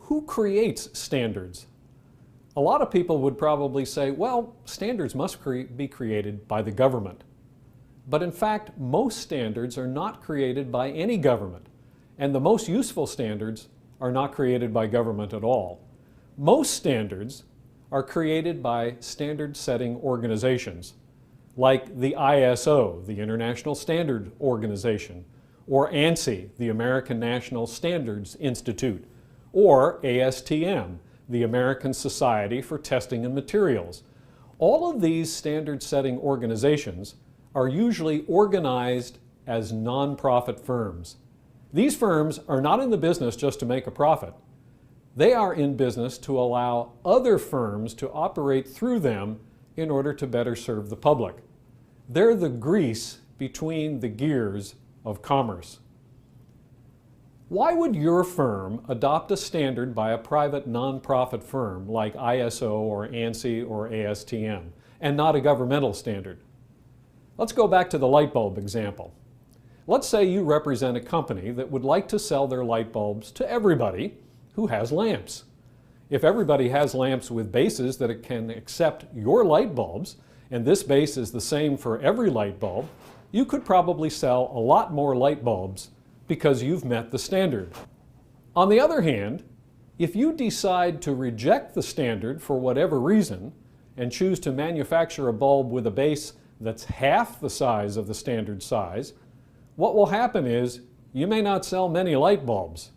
Who creates standards? A lot of people would probably say, well, standards must be created by the government. But in fact, most standards are not created by any government, and the most useful standards are not created by government at all. Most standards are created by standard-setting organizations, like the ISO, the International Standard Organization, or ANSI, the American National Standards Institute, or ASTM, the American Society for Testing and Materials. All of these standard-setting organizations are usually organized as nonprofit firms. These firms are not in the business just to make a profit. They are in business to allow other firms to operate through them in order to better serve the public. They're the grease between the gears of commerce. Why would your firm adopt a standard by a private nonprofit firm like ISO or ANSI or ASTM and not a governmental standard? Let's go back to the light bulb example. Let's say you represent a company that would like to sell their light bulbs to everybody who has lamps. If everybody has lamps with bases that it can accept your light bulbs, and this base is the same for every light bulb, you could probably sell a lot more light bulbs because you've met the standard. On the other hand, if you decide to reject the standard for whatever reason and choose to manufacture a bulb with a base that's half the size of the standard size, what will happen is you may not sell many light bulbs.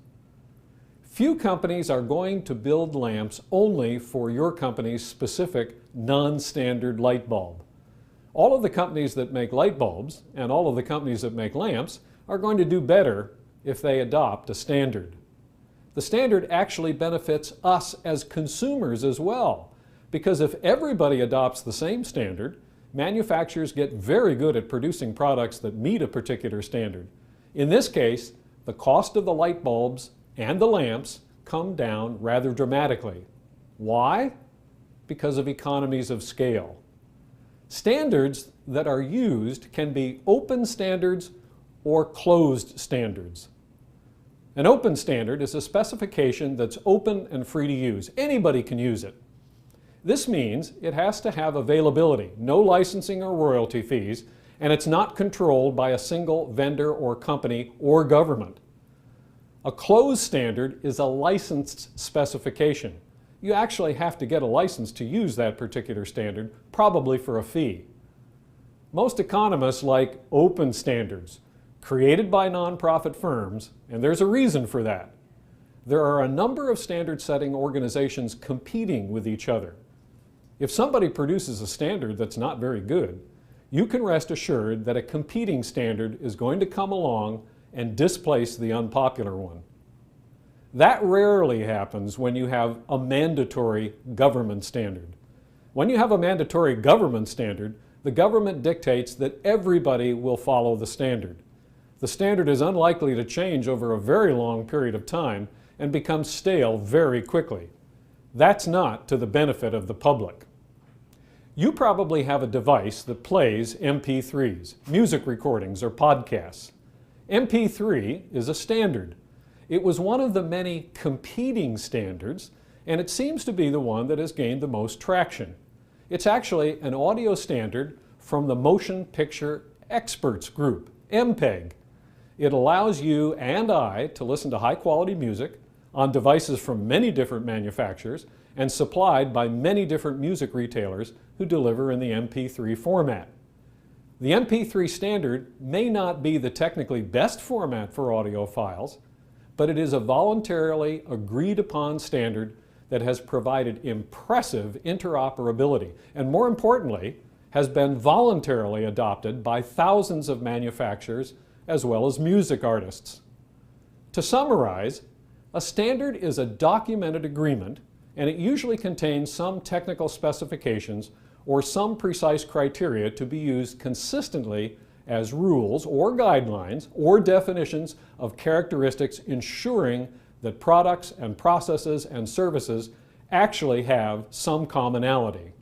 Few companies are going to build lamps only for your company's specific non-standard light bulb. All of the companies that make light bulbs and all of the companies that make lamps are going to do better if they adopt a standard. The standard actually benefits us as consumers as well, because if everybody adopts the same standard, manufacturers get very good at producing products that meet a particular standard. In this case, the cost of the light bulbs and the lamps come down rather dramatically. Why? Because of economies of scale. Standards that are used can be open standards or closed standards. An open standard is a specification that's open and free to use. Anybody can use it. This means it has to have availability, no licensing or royalty fees, and it's not controlled by a single vendor or company or government. A closed standard is a licensed specification. You actually have to get a license to use that particular standard, probably for a fee. Most economists like open standards, created by nonprofit firms, and there's a reason for that. There are a number of standard-setting organizations competing with each other. If somebody produces a standard that's not very good, you can rest assured that a competing standard is going to come along and displace the unpopular one. That rarely happens when you have a mandatory government standard. When you have a mandatory government standard, the government dictates that everybody will follow the standard. The standard is unlikely to change over a very long period of time and become stale very quickly. That's not to the benefit of the public. You probably have a device that plays MP3s, music recordings, or podcasts. MP3 is a standard. It was one of the many competing standards, and it seems to be the one that has gained the most traction. It's actually an audio standard from the Motion Picture Experts Group, MPEG. It allows you and I to listen to high-quality music on devices from many different manufacturers and supplied by many different music retailers who deliver in the MP3 format. The MP3 standard may not be the technically best format for audio files, but it is a voluntarily agreed upon standard that has provided impressive interoperability and, more importantly, has been voluntarily adopted by thousands of manufacturers as well as music artists. To summarize, a standard is a documented agreement, and it usually contains some technical specifications or some precise criteria to be used consistently as rules or guidelines or definitions of characteristics ensuring that products and processes and services actually have some commonality.